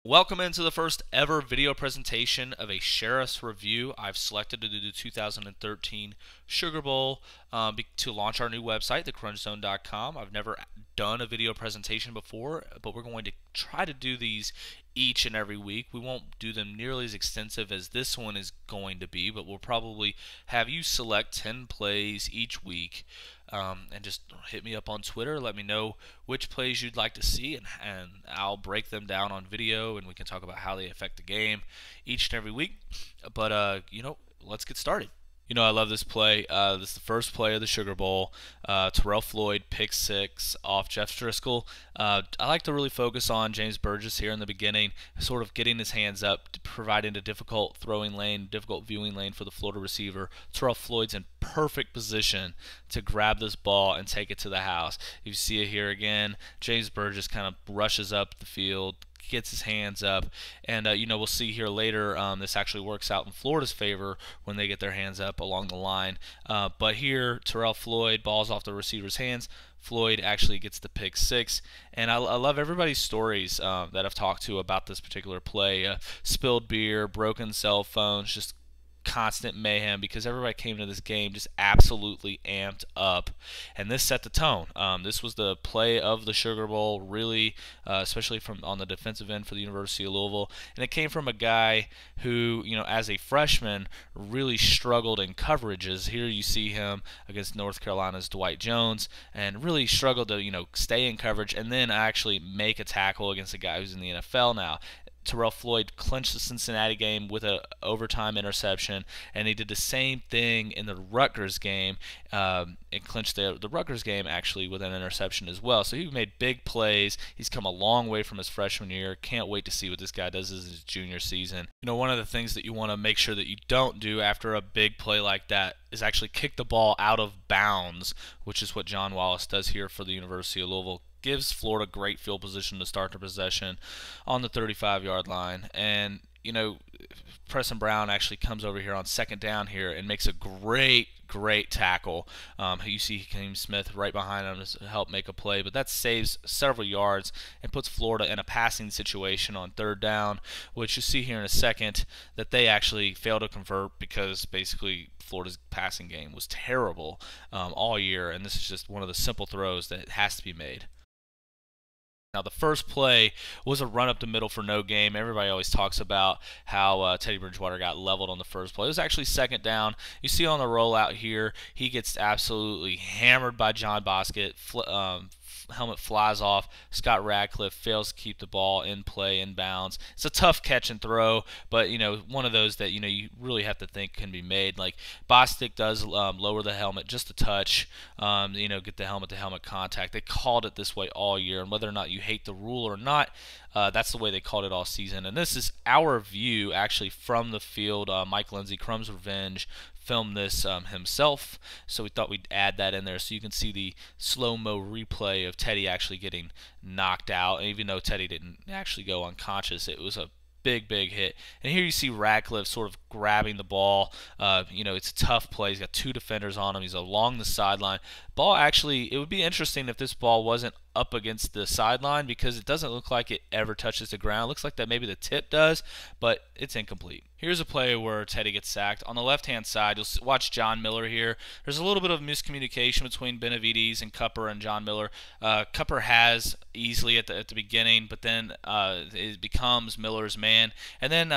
Welcome into the first ever video presentation of a Sheriff's Review. I've selected to do the 2013 Sugar Bowl to launch our new website, thecrunchzone.com. I've never done a video presentation before, but we're going to try to do these each and every week. We won't do them nearly as extensive as this one is going to be, but we'll probably have you select 10 plays each week. And just hit me up on Twitter. Let me know which plays you'd like to see, and I'll break them down on video, and we can talk about how they affect the game each and every week. But let's get started. I love this play. This is the first play of the Sugar Bowl. Terrell Floyd, pick six off Jeff Driscoll. I like to really focus on James Burgess here in the beginning, sort of getting his hands up, providing a difficult throwing lane, difficult viewing lane for the Florida receiver. Terrell Floyd's in perfect position to grab this ball and take it to the house. You see it here again. James Burgess kind of rushes up the field, gets his hands up, and we'll see here later this actually works out in Florida's favor when they get their hands up along the line. But here, Terrell Floyd, ball's off the receiver's hands. Floyd actually gets the pick six, and I love everybody's stories that I've talked to about this particular play. Spilled beer, broken cell phones, just constant mayhem, because everybody came to this game just absolutely amped up, and this set the tone. This was the play of the Sugar Bowl, really, especially from on the defensive end for the University of Louisville, and it came from a guy who, as a freshman, really struggled in coverages. Here you see him against North Carolina's Dwight Jones, and really struggled to stay in coverage and then actually make a tackle against a guy who's in the NFL now. Terrell Floyd clinched the Cincinnati game with an overtime interception, and he did the same thing in the Rutgers game, and clinched the Rutgers game actually with an interception as well. So he made big plays. He's come a long way from his freshman year. Can't wait to see what this guy does in his junior season. One of the things that you want to make sure that you don't do after a big play like that is actually kick the ball out of bounds, which is what John Wallace does here for the University of Louisville. Gives Florida great field position to start the possession on the 35-yard line. And, Preston Brown actually comes over here on second down here and makes a great tackle. You see Hakeem Smith right behind him to help make a play, but that saves several yards and puts Florida in a passing situation on third down, which you see here in a second that they actually failed to convert because basically Florida's passing game was terrible all year, and this is just one of the simple throws that has to be made. Now, the first play was a run up the middle for no gain. Everybody always talks about how Teddy Bridgewater got leveled on the first play. It was actually second down. You see on the rollout here, he gets absolutely hammered by John Bosket. Helmet flies off. Scott Radcliffe fails to keep the ball in play, in bounds. It's a tough catch and throw, but one of those that you really have to think can be made. Like Bostic does lower the helmet just a touch, get the helmet-to-helmet contact. They called it this way all year, and whether or not you hate the rule or not, that's the way they called it all season. And this is our view actually from the field. Mike Lindsay, Crumb's Revenge, filmed this himself, so we thought we'd add that in there so you can see the slow-mo replay of Teddy actually getting knocked out. And even though Teddy didn't actually go unconscious, it was a big hit. And here you see Radcliffe sort of grabbing the ball. It's a tough play. He's got two defenders on him. He's along the sideline. Ball actually, it would be interesting if this ball wasn't up against the sideline, because it doesn't look like it ever touches the ground. It looks like that maybe the tip does, but it's incomplete. Here's a play where Teddy gets sacked. On the left-hand side, you'll watch John Miller here. There's a little bit of miscommunication between Benavides and Cupper and John Miller. Cupper has easily at the beginning, but then it becomes Miller's man. And then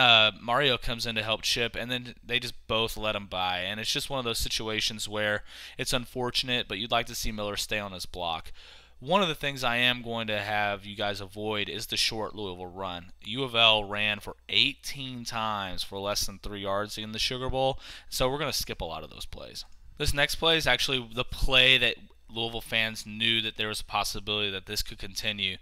Mario comes in to help Chip, and then they just both let him by. And it's just one of those situations where it's unfortunate, but you'd like to see Miller stay on his block. One of the things I am going to have you guys avoid is the short Louisville run. UofL ran for 18 times for less than 3 yards in the Sugar Bowl, so we're going to skip a lot of those plays. This next play is actually the play that Louisville fans knew that there was a possibility that this could continue.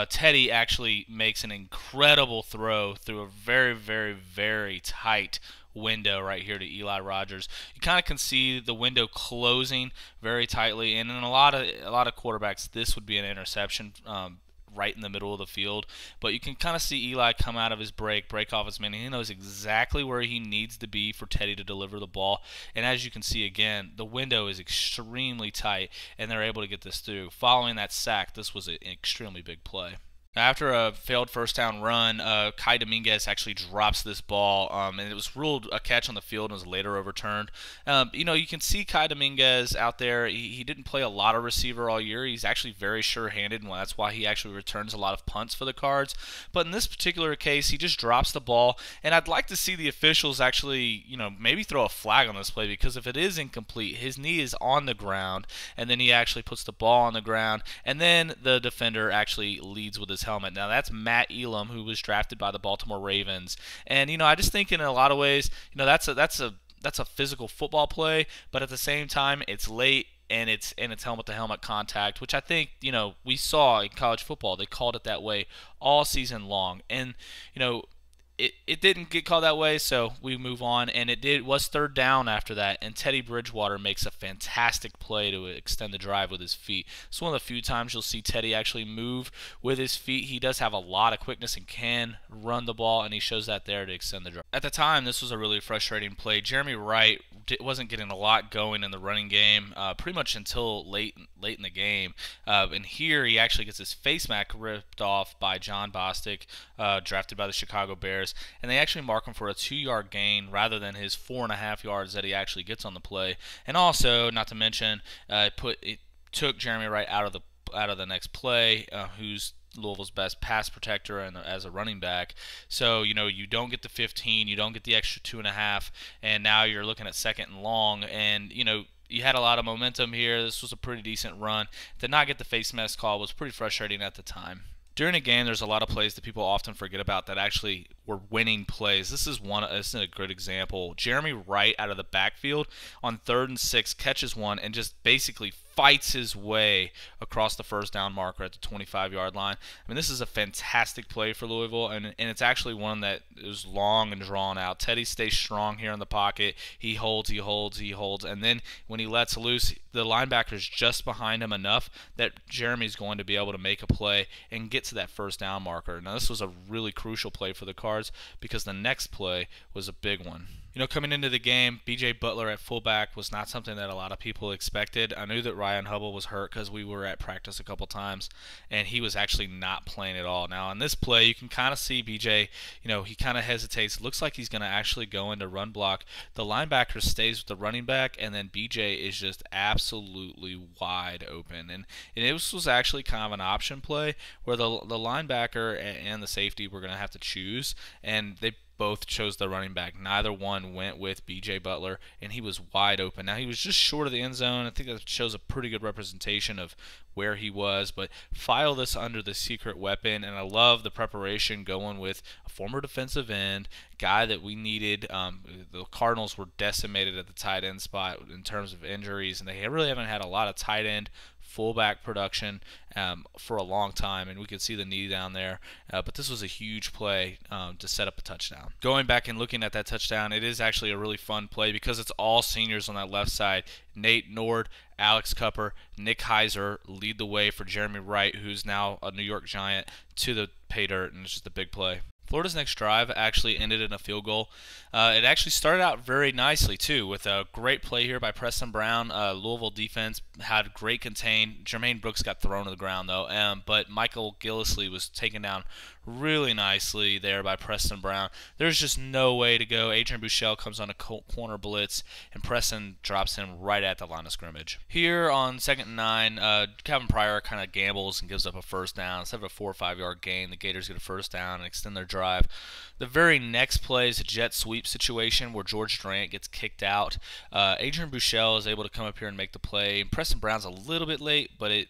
Teddy actually makes an incredible throw through a very tight window right here to Eli Rogers. You kind of can see the window closing very tightly, and in a lot of quarterbacks, this would be an interception right in the middle of the field. But you can kind of see Eli come out of his break off his man. He knows exactly where he needs to be for Teddy to deliver the ball. And as you can see again, the window is extremely tight, and they're able to get this through. Following that sack, this was an extremely big play. After a failed first down run, Kai Dominguez actually drops this ball, and it was ruled a catch on the field and was later overturned. You can see Kai Dominguez out there. He didn't play a lot of receiver all year. He's actually very sure-handed, and that's why he actually returns a lot of punts for the Cards. But in this particular case, he just drops the ball, and I'd like to see the officials actually, maybe throw a flag on this play, because if it is incomplete, his knee is on the ground, and then he actually puts the ball on the ground, and then the defender actually leads with his helmet. Now that's Matt Elam, who was drafted by the Baltimore Ravens, and I just think in a lot of ways, that's a physical football play, but at the same time, it's late and it's helmet-to-helmet contact, which I think we saw in college football. They called it that way all season long, and it didn't get called that way, so we move on. And was third down after that, and Teddy Bridgewater makes a fantastic play to extend the drive with his feet. It's one of the few times you'll see Teddy actually move with his feet. He does have a lot of quickness and can run the ball, and he shows that there to extend the drive. At the time, this was a really frustrating play. Jeremy Wright wasn't getting a lot going in the running game pretty much until late in the game. And here he actually gets his face mask ripped off by John Bostic, drafted by the Chicago Bears, and they actually mark him for a 2-yard gain rather than his 4.5 yards that he actually gets on the play. And also, not to mention, it took Jeremy Wright out of the next play, who's Louisville's best pass protector and as a running back. So you don't get the 15, you don't get the extra 2.5, and now you're looking at second and long, and you had a lot of momentum here. This was a pretty decent run. To not get the face mask call was pretty frustrating at the time. During a game, there's a lot of plays that people often forget about that actually were winning plays. This is a good example. Jeremy Wright out of the backfield on 3rd and 6 catches one and just basically fights his way across the first down marker at the 25-yard line. I mean, this is a fantastic play for Louisville, and it's actually one that is long and drawn out. Teddy stays strong here in the pocket. He holds, and then when he lets loose, the linebacker's just behind him enough that Jeremy's going to be able to make a play and get to that first down marker. Now, this was a really crucial play for the Cards because the next play was a big one. Coming into the game, B.J. Butler at fullback was not something that a lot of people expected. I knew that Ryan Hubble was hurt because we were at practice a couple times, and he was actually not playing at all. Now, on this play, you can kind of see B.J., he kind of hesitates. Looks like he's going to actually go into run block. The linebacker stays with the running back, and then B.J. is just absolutely wide open. And it was actually kind of an option play where the linebacker and the safety were going to have to choose, and they both chose the running back. Neither one went with B.J. Butler, and he was wide open. Now, he was just short of the end zone. I think that shows a pretty good representation of where he was, but file this under the secret weapon, and I love the preparation going with a former defensive end, guy that we needed. The Cardinals were decimated at the tight end spot in terms of injuries, and they really haven't had a lot of tight end fullback production for a long time, and we could see the knee down there, but this was a huge play to set up a touchdown. Going back and looking at that touchdown, it is actually a really fun play because it's all seniors on that left side. Nate Nord, Alex Cupper, Nick Heiser lead the way for Jeremy Wright, who's now a New York Giant, to the pay dirt, and it's just a big play. Florida's next drive actually ended in a field goal. It actually started out very nicely, too, with a great play here by Preston Brown. Louisville defense had great contain. Jermaine Brooks got thrown to the ground, though, but Michael Gillisley was taken down really nicely there by Preston Brown. There's just no way to go. Adrian Bouchel comes on a corner blitz, and Preston drops him right at the line of scrimmage. Here on 2nd and 9, Calvin Pryor kind of gambles and gives up a first down. Instead of a 4 or 5 yard gain, the Gators get a first down and extend their drive. The very next play is a jet sweep situation where George Durant gets kicked out. Adrian Bouchel is able to come up here and make the play. Preston Brown's a little bit late, but it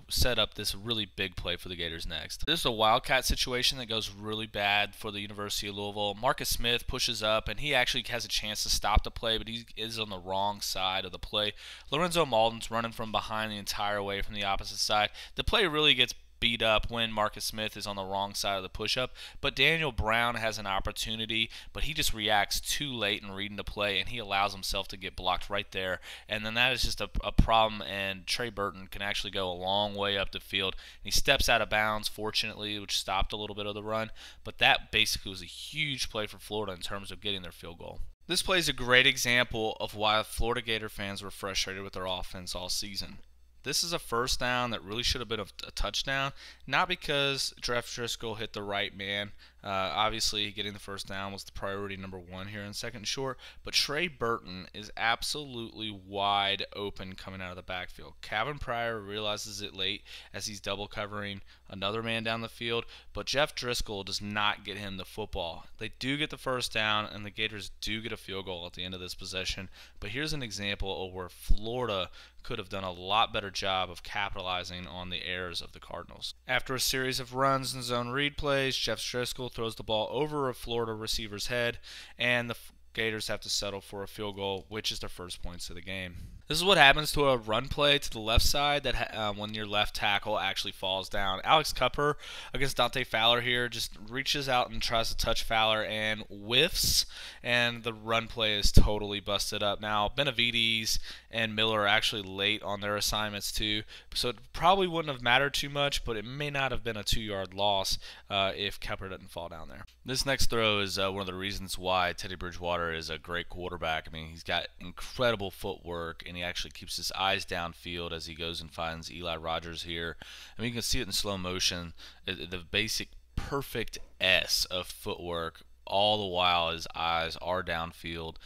set up this really big play for the Gators next. This is a wildcat situation that goes really bad for the University of Louisville. Marcus Smith pushes up, and he actually has a chance to stop the play, but he is on the wrong side of the play. Lorenzo Malden's running from behind the entire way from the opposite side. The play really gets beat up when Marcus Smith is on the wrong side of the push-up, but Daniel Brown has an opportunity, but he just reacts too late in reading the play, and he allows himself to get blocked right there, and then that is just a problem, and Trey Burton can actually go a long way up the field. And he steps out of bounds, fortunately, which stopped a little bit of the run, but that basically was a huge play for Florida in terms of getting their field goal. This play is a great example of why Florida Gator fans were frustrated with their offense all season. This is a first down that really should have been a touchdown, not because Jeff Driscoll hit the right man. Obviously, getting the first down was the priority number one here in second and short, but Trey Burton is absolutely wide open coming out of the backfield. Calvin Pryor realizes it late as he's double covering another man down the field, but Jeff Driscoll does not get him the football. They do get the first down, and the Gators do get a field goal at the end of this possession, but here's an example of where Florida could have done a lot better job of capitalizing on the errors of the Cardinals. After a series of runs and zone read plays, Jeff Driscoll throws the ball over a Florida receiver's head, and the Gators have to settle for a field goal, which is their first points of the game. This is what happens to a run play to the left side that when your left tackle actually falls down. Alex Cupper against Dante Fowler here just reaches out and tries to touch Fowler and whiffs, and the run play is totally busted up. Now, Benavides and Miller are actually late on their assignments too, so it probably wouldn't have mattered too much, but it may not have been a 2-yard loss if Cupper doesn't fall down there. This next throw is one of the reasons why Teddy Bridgewater is a great quarterback. I mean, he's got incredible footwork, and he actually keeps his eyes downfield as he goes and finds Eli Rogers here. I mean, you can see it in slow motion, the basic perfect S of footwork, all the while his eyes are downfield.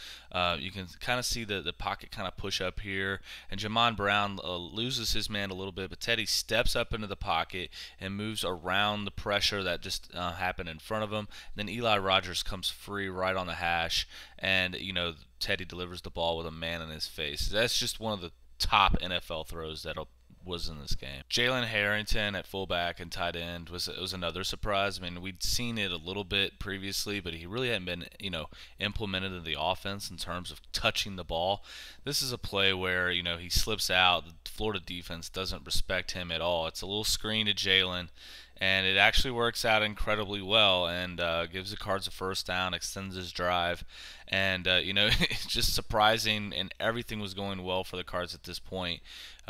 You can kind of see the pocket kind of push up here, and Jamon Brown loses his man a little bit, but Teddy steps up into the pocket and moves around the pressure that just happened in front of him. Then Eli Rogers comes free right on the hash, and Teddy delivers the ball with a man in his face. That's just one of the top NFL throws that was in this game. Jalen Harrington at fullback and tight end was another surprise. I mean, we'd seen it a little bit previously, but he really hadn't been, implemented in the offense in terms of touching the ball. This is a play where, he slips out. The Florida defense doesn't respect him at all. It's a little screen to Jalen, and it actually works out incredibly well and gives the Cards a first down, extends his drive, and it's just surprising, and everything was going well for the Cards at this point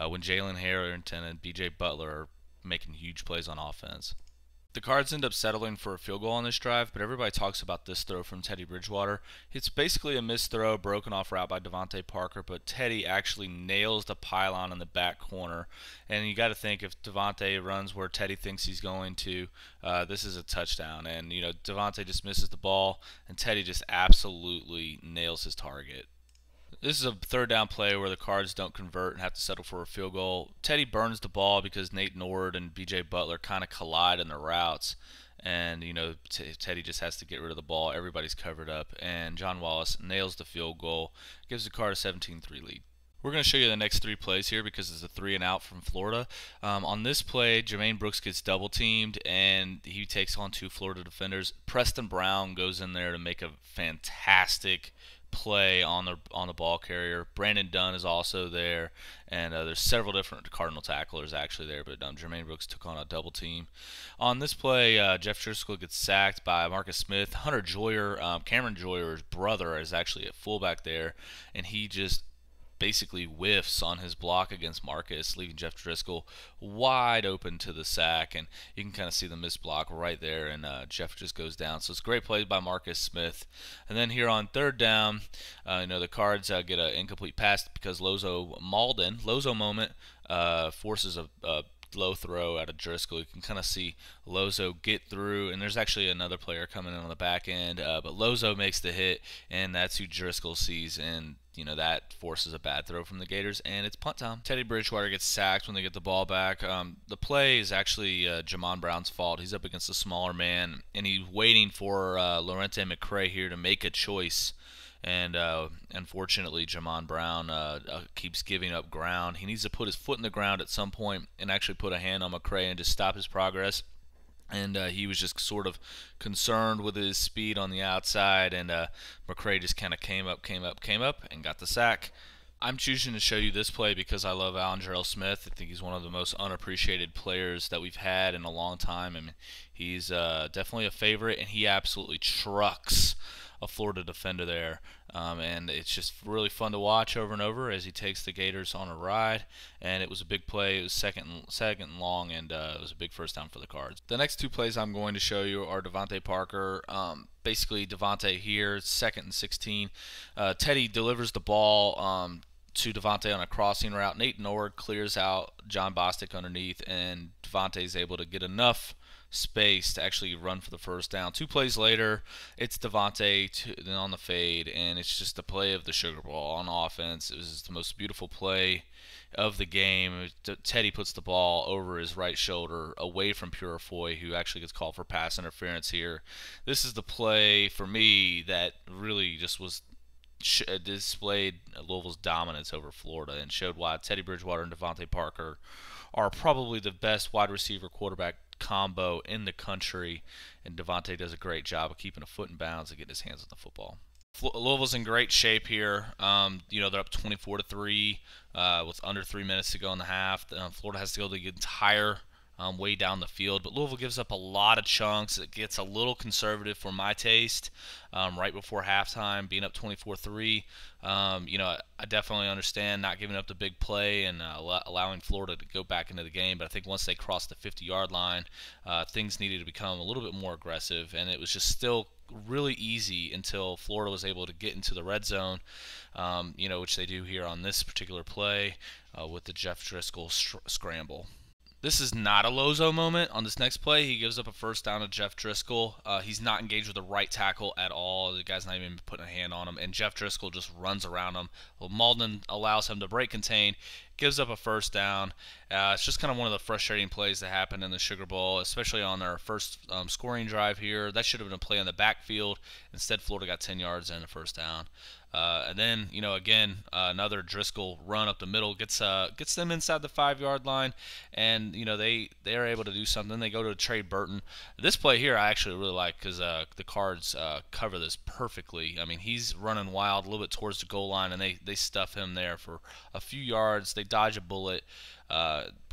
when Jalen Harrington and B.J. Butler are making huge plays on offense. The Cards end up settling for a field goal on this drive, but everybody talks about this throw from Teddy Bridgewater. It's basically a missed throw, broken off route by Devontae Parker, but Teddy actually nails the pylon in the back corner. And you got to think, if Devontae runs where Teddy thinks he's going to, this is a touchdown. And Devontae just misses the ball, and Teddy just absolutely nails his target. This is a third down play where the Cards don't convert and have to settle for a field goal. Teddy burns the ball because Nate Nord and B.J. Butler kind of collide in the routes. And, Teddy just has to get rid of the ball. Everybody's covered up. And John Wallace nails the field goal, gives the Cards a 17-3 lead. We're going to show you the next three plays here because it's a 3-and-out from Florida. On this play, Jermaine Brooks gets double-teamed, and he takes on 2 Florida defenders. Preston Brown goes in there to make a fantastic play on the ball carrier. Brandon Dunn is also there, and there's several different Cardinal tacklers actually there, but Jermaine Brooks took on a double team. On this play, Jeff Driscoll gets sacked by Marcus Smith. Hunter Joyer, Cameron Joyer's brother, is actually at fullback there, and he just basically whiffs on his block against Marcus, leaving Jeff Driscoll wide open to the sack, and you can kind of see the missed block right there, and Jeff just goes down. So it's a great play by Marcus Smith. And then here on third down, the Cards get an incomplete pass because Lozo moment, forces a low throw out of Driscoll. You can kind of see Lozo get through, and there's actually another player coming in on the back end, but Lozo makes the hit, and that's who Driscoll sees, and that forces a bad throw from the Gators, and it's punt time. Teddy Bridgewater gets sacked when they get the ball back. The play is actually Jamon Brown's fault. He's up against a smaller man, and he's waiting for Lorente McCray here to make a choice. And unfortunately, Jamon Brown keeps giving up ground. He needs to put his foot in the ground at some point and actually put a hand on McCray and just stop his progress. And he was just sort of concerned with his speed on the outside, and McCray just kind of came up, and got the sack. I'm choosing to show you this play because I love Allen Smith. I think he's one of the most unappreciated players that we've had in a long time. I mean, he's definitely a favorite, and he absolutely trucks a Florida defender there, and it's just really fun to watch over and over as he takes the Gators on a ride. And it was a big play. It was second and long, and it was a big first down for the Cards. The next 2 plays I'm going to show you are Devontae Parker. Basically, Devontae here, 2nd and 16. Teddy delivers the ball to Devontae on a crossing route. Nate Nord clears out John Bostic underneath, and Devontae is able to get enough space to actually run for the first down. 2 plays later, it's Devontae on the fade, and it's just the play of the Sugar Bowl on offense. It was the most beautiful play of the game. Teddy puts the ball over his right shoulder away from Purifoy, who actually gets called for pass interference here. This is the play for me that really just was displayed Louisville's dominance over Florida and showed why Teddy Bridgewater and Devontae Parker are probably the best wide receiver quarterback combo in the country, and Devontae does a great job of keeping a foot in bounds and getting his hands on the football. Louisville's in great shape here. They're up 24-3 with under 3 minutes to go in the half. Florida has to go the entire way down the field, but Louisville gives up a lot of chunks. It gets a little conservative for my taste right before halftime, being up 24-3. I definitely understand not giving up the big play and allowing Florida to go back into the game, but I think once they crossed the 50-yard line, things needed to become a little bit more aggressive, and it was just still really easy until Florida was able to get into the red zone, which they do here on this particular play with the Jeff Driscoll scramble. This is not a Lozo moment. On this next play, he gives up a first down to Jeff Driscoll. He's not engaged with the right tackle at all. The guy's not even putting a hand on him, and Jeff Driscoll just runs around him. Well, Malden allows him to break contain, gives up a first down. It's just kind of one of the frustrating plays that happened in the Sugar Bowl, especially on their first scoring drive here. That should have been a play on the backfield. Instead, Florida got 10 yards and a first down. And then, again, another Driscoll run up the middle gets them inside the 5-yard line, and they are able to do something. They go to Trey Burton. This play here I actually really like because the Cards cover this perfectly. I mean, he's running wild a little bit towards the goal line, and they stuff him there for a few yards. They dodge a bullet.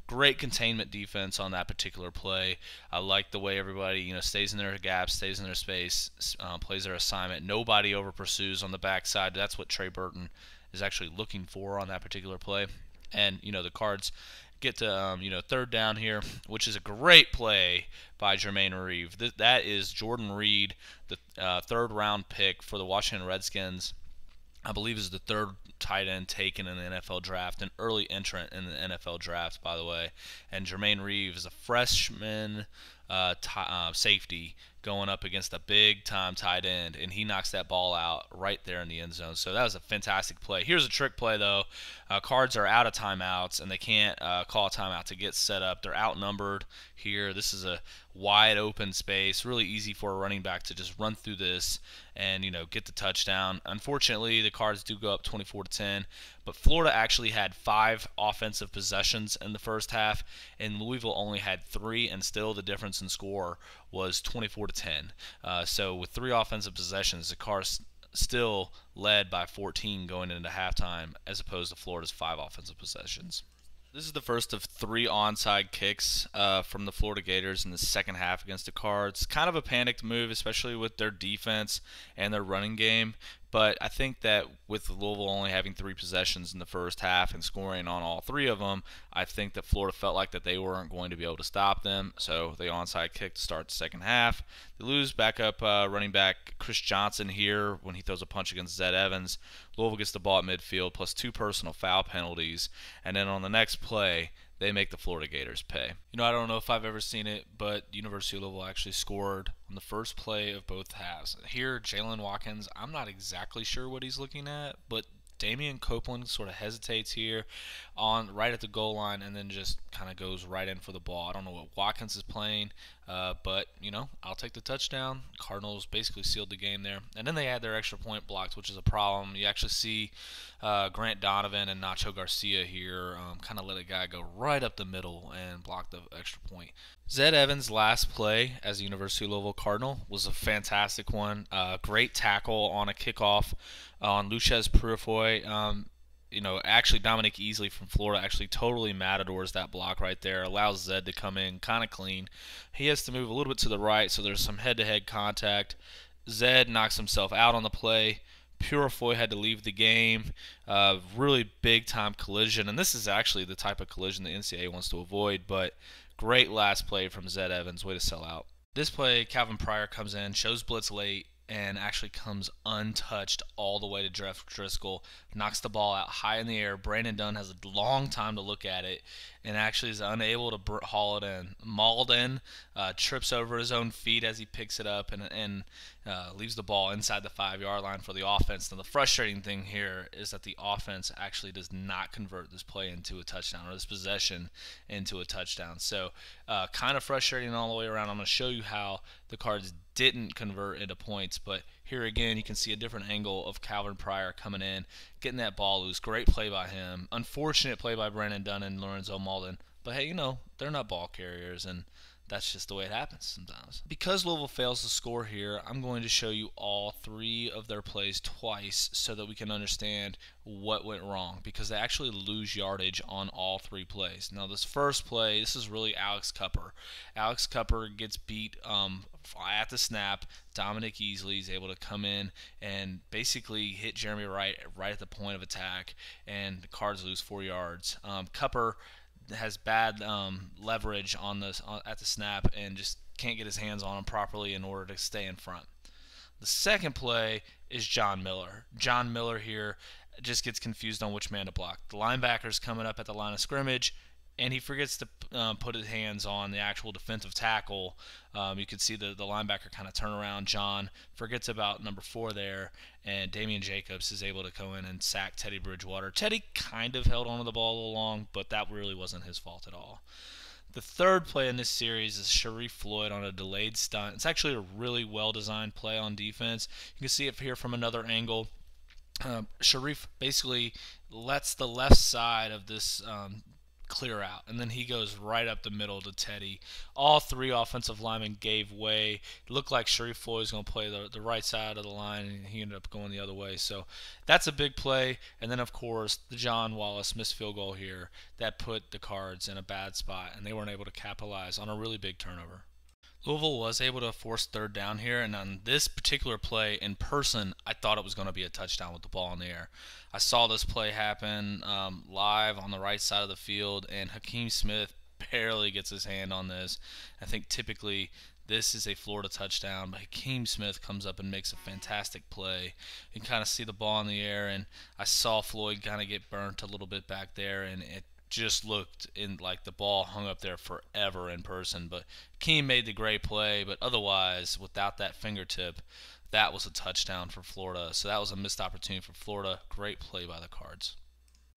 Great containment defense on that particular play. I like the way everybody stays in their gaps, stays in their space, plays their assignment. Nobody over pursues on the backside. That's what Trey Burton is actually looking for on that particular play. And the Cards get to third down here, which is a great play by Jermaine Reeve. That is Jordan Reed, the third-round pick for the Washington Redskins. I believe is the third tight end taken in the NFL draft, an early entrant in the NFL draft, by the way. And Jermaine Reeve is a freshman safety going up against a big-time tight end, and he knocks that ball out right there in the end zone. So that was a fantastic play. Here's a trick play, though. Cards are out of timeouts, and they can't call a timeout to get set up. They're outnumbered here. This is a wide open space, really easy for a running back to just run through this and get the touchdown. Unfortunately, the Cards do go up 24-10, but Florida actually had 5 offensive possessions in the first half, and Louisville only had 3, and still the difference in score was 24-10. So with 3 offensive possessions, the Cards still led by 14 going into halftime, as opposed to Florida's 5 offensive possessions. This is the first of 3 onside kicks from the Florida Gators in the second half against the Cards. Kind of a panicked move, especially with their defense and their running game. But I think that with Louisville only having 3 possessions in the first half and scoring on all 3 of them, I think that Florida felt like that they weren't going to be able to stop them. So they onside kick to start the second half. They lose backup running back Chris Johnson here when he throws a punch against Zed Evans. Louisville gets the ball at midfield plus 2 personal foul penalties. And then on the next play, they make the Florida Gators pay. I don't know if I've ever seen it, but University of Louisville actually scored on the first play of both halves. Here, Jalen Watkins, I'm not exactly sure what he's looking at, but Damian Copeland sort of hesitates here right at the goal line and then just kind of goes right in for the ball. I don't know what Watkins is playing, but, I'll take the touchdown. Cardinals basically sealed the game there. And then they had their extra point blocked, which is a problem. You actually see Grant Donovan and Nacho Garcia here kind of let a guy go right up the middle and block the extra point. Zed Evans' last play as a University of Louisville Cardinal was a fantastic one. Great tackle on a kickoff on Luchez Purifoy. Actually Dominic Easley from Florida actually totally matadors that block right there. Allows Zed to come in kind of clean. He has to move a little bit to the right, so there's some head-to-head contact. Zed knocks himself out on the play. Purifoy had to leave the game. Really big-time collision, and this is actually the type of collision the NCAA wants to avoid, but great last play from Zed Evans. Way to sell out. This play, Calvin Pryor comes in, shows blitz late, and actually comes untouched all the way to Jeff Driscoll, knocks the ball out high in the air. Brandon Dunn has a long time to look at it and actually is unable to haul it in. Malden trips over his own feet as he picks it up and leaves the ball inside the 5-yard line for the offense. Now, the frustrating thing here is that the offense actually does not convert this play into a touchdown, or this possession into a touchdown. So kind of frustrating all the way around. I'm going to show you how the Cards didn't convert into points, but here again you can see a different angle of Calvin Pryor coming in, getting that ball loose. Great play by him. Unfortunate play by Brandon Dunn and Lorenzo Malden, but hey, they're not ball carriers, and that's just the way it happens sometimes. Because Louisville fails to score here, I'm going to show you all 3 of their plays twice so that we can understand what went wrong, because they actually lose yardage on all 3 plays. Now, this first play, this is really Alex Cupper. Alex Cupper gets beat at the snap. Dominic Easley is able to come in and basically hit Jeremy right at the point of attack, and the Cards lose 4 yards. Cupper has bad leverage at the snap and just can't get his hands on him properly in order to stay in front. The second play is John Miller. John Miller here just gets confused on which man to block. The linebacker's coming up at the line of scrimmage, and he forgets to put his hands on the actual defensive tackle. You can see the linebacker kind of turn around. John forgets about number 4 there, and Damian Jacobs is able to go in and sack Teddy Bridgewater. Teddy kind of held onto the ball a little long, but that really wasn't his fault at all. The third play in this series is Sharif Floyd on a delayed stunt. It's actually a really well-designed play on defense. You can see it here from another angle. Sharif basically lets the left side of this clear out, and then he goes right up the middle to Teddy. All 3 offensive linemen gave way. It looked like Sharif Floyd was going to play the right side of the line, and he ended up going the other way. So that's a big play. And then, of course, the John Wallace missed field goal here that put the Cards in a bad spot, and they weren't able to capitalize on a really big turnover. Louisville was able to force 3rd down here, and on this particular play in person, I thought it was going to be a touchdown with the ball in the air. I saw this play happen live on the right side of the field, and Hakeem Smith barely gets his hand on this. I think typically this is a Florida touchdown, but Hakeem Smith comes up and makes a fantastic play. You can kind of see the ball in the air, and I saw Floyd kind of get burnt a little bit back there, and it just looked like the ball hung up there forever in person. But Hakeem made the great play, but otherwise, without that fingertip, that was a touchdown for Florida. So that was a missed opportunity for Florida. Great play by the Cards.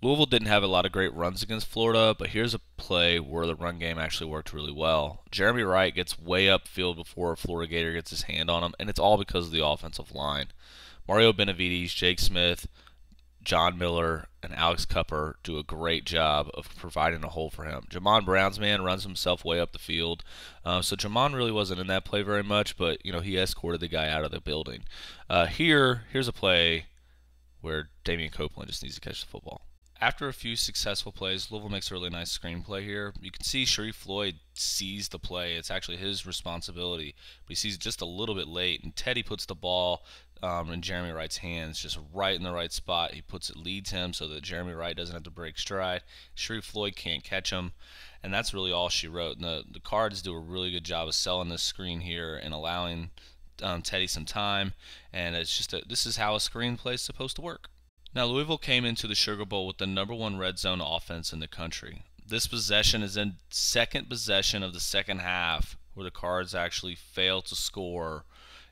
Louisville didn't have a lot of great runs against Florida, but here's a play where the run game actually worked really well. Jeremy Wright gets way upfield before a Florida Gator gets his hand on him, and it's all because of the offensive line. Mario Benavides, Jake Smith, John Miller, and Alex Cupper do a great job of providing a hole for him. Jamon Brown's man runs himself way up the field. So Jamon really wasn't in that play very much, but he escorted the guy out of the building. Here's a play where Damian Copeland just needs to catch the football. After a few successful plays, Louisville makes a really nice screen play here. You can see Sharif Floyd sees the play. It's actually his responsibility, but he sees it just a little bit late, and Teddy puts the ball in Jeremy Wright's hands, just right in the right spot. He leads him so that Jeremy Wright doesn't have to break stride. Sharif Floyd can't catch him, and that's really all she wrote. And the Cards do a really good job of selling this screen here and allowing Teddy some time, and it's just this is how a screen play is supposed to work. Now, Louisville came into the Sugar Bowl with the #1 red zone offense in the country. This possession is in second possession of the second half where the Cards actually fail to score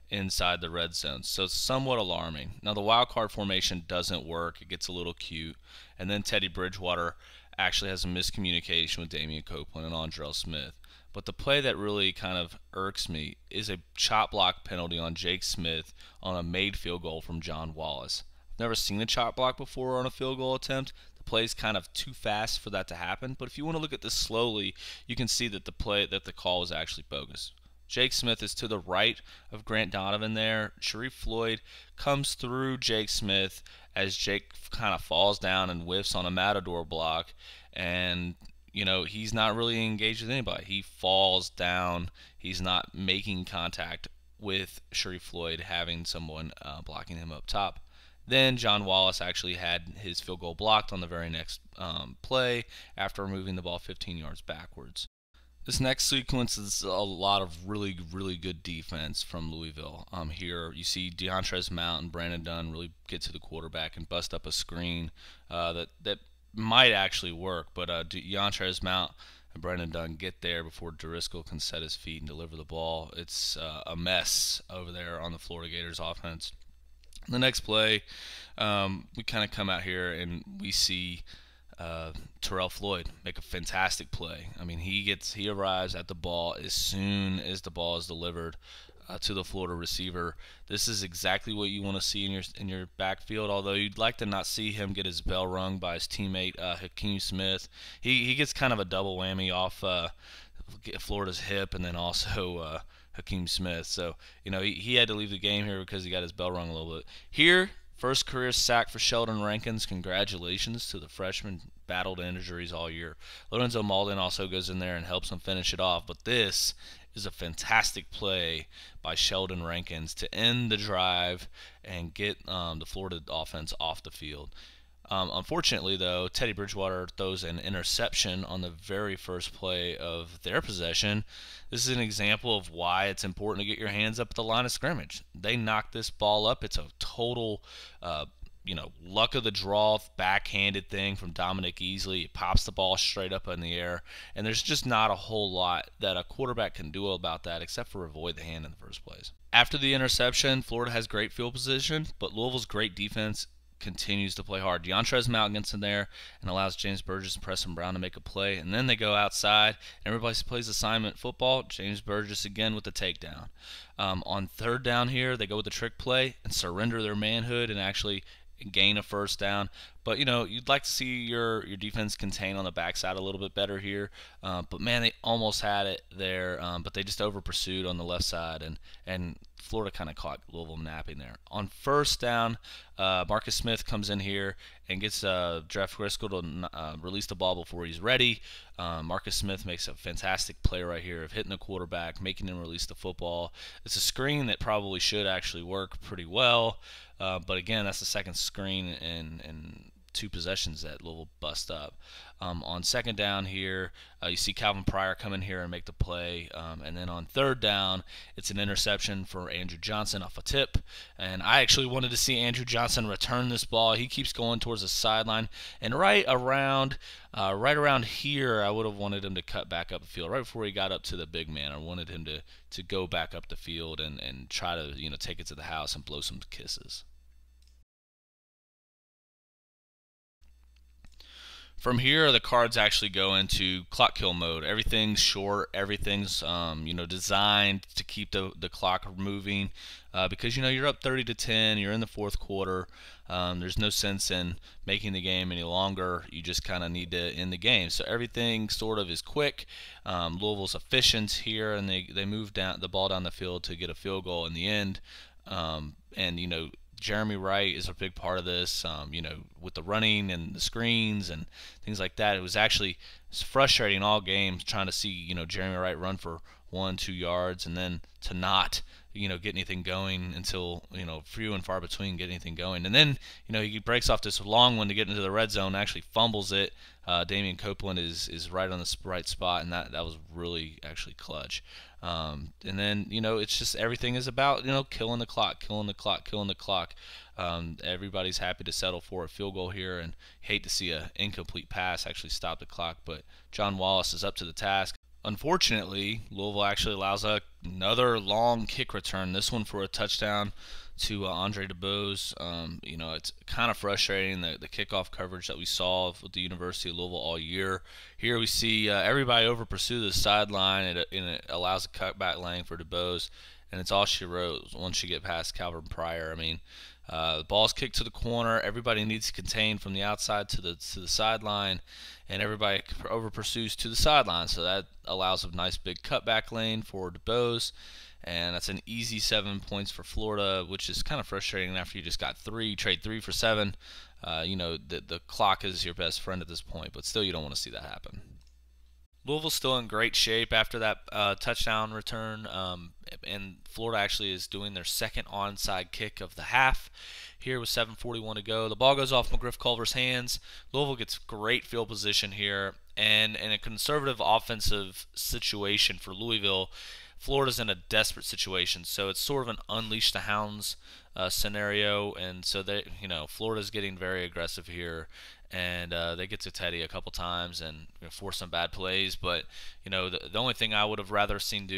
inside the red zone. So it's somewhat alarming. Now, the wild card formation doesn't work. It gets a little cute. And then Teddy Bridgewater actually has a miscommunication with Damian Copeland and Andrell Smith. But the play that really kind of irks me is a chop block penalty on Jake Smith on a made field goal from John Wallace. Never seen a chop block before on a field goal attempt. The play is kind of too fast for that to happen, but if you want to look at this slowly, you can see that the call was actually bogus. Jake Smith is to the right of Grant Donovan there. Sharif Floyd comes through Jake Smith as Jake kind of falls down and whiffs on a Matador block, and he's not really engaged with anybody. He falls down. He's not making contact with Sharif Floyd, having someone blocking him up top. Then John Wallace actually had his field goal blocked on the very next play after moving the ball 15 yards backwards. This next sequence is a lot of really, really good defense from Louisville. Here you see DeAndres Mount and Brandon Dunn really get to the quarterback and bust up a screen that might actually work, but DeAndres Mount and Brandon Dunn get there before Driscoll can set his feet and deliver the ball. It's a mess over there on the Florida Gators offense. The next play, we kind of come out here and we see Terrell Floyd make a fantastic play. I mean, he arrives at the ball as soon as the ball is delivered to the Florida receiver. This is exactly what you want to see in your backfield. Although you'd like to not see him get his bell rung by his teammate Hakeem Smith. He gets kind of a double whammy off Florida's hip and then also Hakeem Smith. So he had to leave the game here because he got his bell rung a little bit. Here, first career sack for Sheldon Rankins. Congratulations to the freshman. Battled injuries all year. Lorenzo Malden also goes in there and helps him finish it off. But this is a fantastic play by Sheldon Rankins to end the drive and get the Florida offense off the field. Unfortunately, though, Teddy Bridgewater throws an interception on the very first play of their possession. This is an example of why it's important to get your hands up at the line of scrimmage. They knock this ball up. It's a total, luck of the draw, backhanded thing from Dominic Easley. It pops the ball straight up in the air, and there's just not a whole lot that a quarterback can do about that except for avoid the hand in the first place. After the interception, Florida has great field position, but Louisville's great defense continues to play hard. DeAndres Mount gets in there and allows James Burgess and Preston Brown to make a play, and then they go outside. Everybody plays assignment football. James Burgess again with the takedown. On third down here, they go with the trick play and surrender their manhood and actually gain a first down. But you'd like to see your defense contain on the backside a little bit better here. But man, they almost had it there, but they just over pursued on the left side, and Florida kind of caught Louisville napping there. On first down, Marcus Smith comes in here and gets Jeff Driscoll to release the ball before he's ready. Marcus Smith makes a fantastic play right here of hitting the quarterback, making him release the football. It's a screen that probably should actually work pretty well, but again, that's the second screen in 2 possessions that Louisville bust up. On second down here, you see Calvin Pryor come in here and make the play, and then on third down, it's an interception for Andrew Johnson off a tip, and I actually wanted to see Andrew Johnson return this ball. He keeps going towards the sideline, and right around here, I would have wanted him to cut back up the field right before he got up to the big man. I wanted him to go back up the field and try to take it to the house and blow some kisses. From here, the cards actually go into clock kill mode. Everything's short. Everything's designed to keep the clock moving because you're up 30-10. You're in the fourth quarter. There's no sense in making the game any longer. You just kind of need to end the game. So everything sort of is quick. Louisville's efficient here, and they move down the ball down the field to get a field goal in the end. Jeremy Wright is a big part of this, with the running and the screens and things like that. It's frustrating all games trying to see, Jeremy Wright run for 1-2 yards and then to not, get anything going until, few and far between get anything going. And then, he breaks off this long one to get into the red zone, actually fumbles it. Damian Copeland is right on the right spot, and that was really actually clutch. And then, it's just everything is about, killing the clock. Everybody's happy to settle for a field goal here and hate to see an incomplete pass actually stop the clock, but John Wallace is up to the task. Unfortunately, Louisville actually allows another long kick return, this one for a touchdown to Andre DeBose. It's kind of frustrating the kickoff coverage that we saw with the University of Louisville all year. Here we see everybody over pursue the sideline, and it allows a cutback lane for DeBose, and it's all she wrote once you get past Calvin Pryor. I mean, the ball's kicked to the corner. Everybody needs to contain from the outside to the sideline, and everybody over pursues to the sideline. So that allows a nice big cutback lane for DeBose, and that's an easy 7 points for Florida, which is kind of frustrating after you just got 3. Trade 3 for 7. The clock is your best friend at this point, but still you don't want to see that happen. Louisville's still in great shape after that touchdown return, and Florida actually is doing their second onside kick of the half. Here with 7:41 to go, the ball goes off McGriff Culver's hands. Louisville gets great field position here, and in a conservative offensive situation for Louisville, Florida's in a desperate situation, so it's sort of an unleash the hounds scenario, and so Florida's getting very aggressive here, and they get to Teddy a couple times and force some bad plays. But the only thing I would have rather seen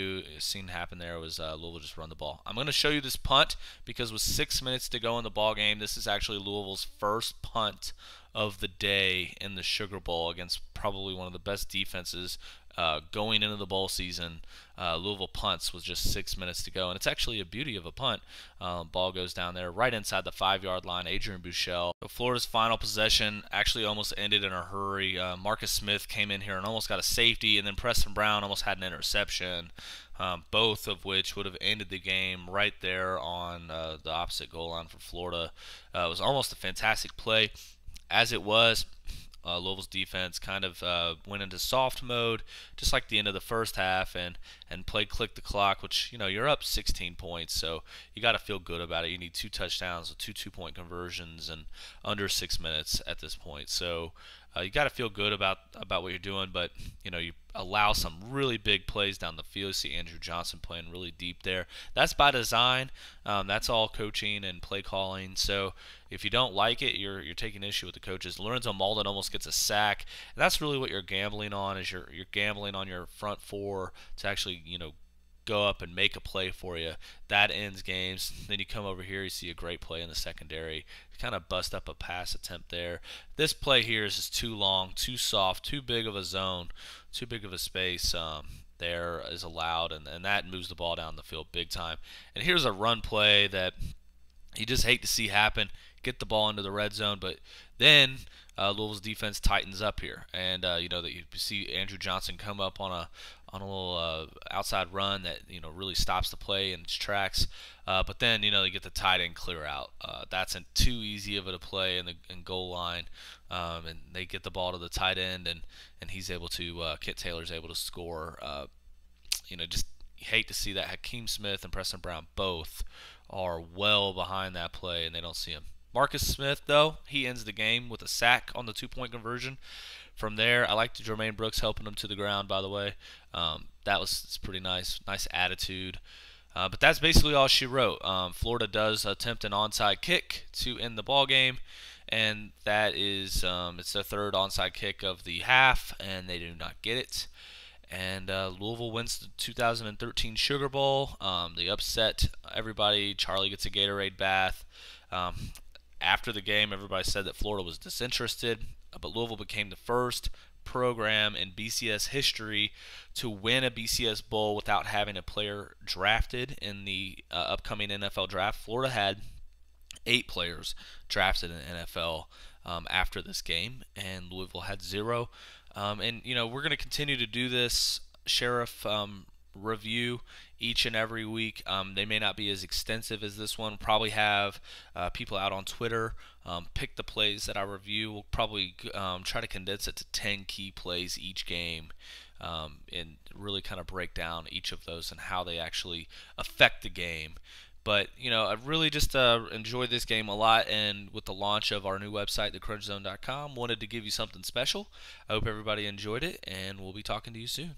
happen there was Louisville just run the ball. I'm going to show you this punt because with 6 minutes to go in the ball game, this is actually Louisville's first punt of the day in the Sugar Bowl against probably one of the best defenses going into the bowl season. Louisville punts with just 6 minutes to go, and it's actually a beauty of a punt. Ball goes down there right inside the 5-yard line. Adrian Buechele. Florida's final possession actually almost ended in a hurry. Marcus Smith came in here and almost got a safety, and then Preston Brown almost had an interception, both of which would have ended the game right there on the opposite goal line for Florida. It was almost a fantastic play. As it was, Louisville's defense kind of went into soft mode, just like the end of the first half, and played click the clock, which, you're up 16 points, so you got to feel good about it. You need 2 touchdowns with 2 two-point conversions and under 6 minutes at this point. So you got to feel good about what you're doing, but, you allow some really big plays down the field. You see Andrew Johnson playing really deep there. That's by design. That's all coaching and play calling. So if you don't like it, you're taking issue with the coaches. Lorenzo Malden almost gets a sack, and that's really what you're gambling on. Is you're gambling on your front four to actually go up and make a play for you. That ends games. Then you come over here, you see a great play in the secondary. You kind of bust up a pass attempt there. This play here is just too long, too soft, too big of a zone, too big of a space. There is allowed, and that moves the ball down the field big time. And here's a run play that you just hate to see happen. Get the ball into the red zone, but then Louisville's defense tightens up here, and that you see Andrew Johnson come up on a little outside run that really stops the play in its tracks. But then they get the tight end clear out. That's too easy of a play in the goal line, and they get the ball to the tight end, and he's able to Kit Taylor's able to score. Just hate to see that. Hakeem Smith and Preston Brown both are well behind that play, and they don't see him. Marcus Smith, though, he ends the game with a sack on the 2-point conversion. From there, I like Jermaine Brooks helping him to the ground, by the way. That was pretty nice. Nice attitude. But that's basically all she wrote. Florida does attempt an onside kick to end the ball game, and that is it's their third onside kick of the half, and they do not get it. And Louisville wins the 2013 Sugar Bowl. They upset everybody. Charlie gets a Gatorade bath. After the game, everybody said that Florida was disinterested, but Louisville became the first program in BCS history to win a BCS Bowl without having a player drafted in the upcoming NFL draft. Florida had 8 players drafted in the NFL after this game, and Louisville had 0. And we're going to continue to do this Sheriff review each and every week. They may not be as extensive as this one. Probably have people out on Twitter pick the plays that I review. We'll probably try to condense it to 10 key plays each game, and really kind of break down each of those and how they actually affect the game. But, I really just enjoyed this game a lot, and with the launch of our new website, thecrunchzone.com, wanted to give you something special. I hope everybody enjoyed it, and we'll be talking to you soon.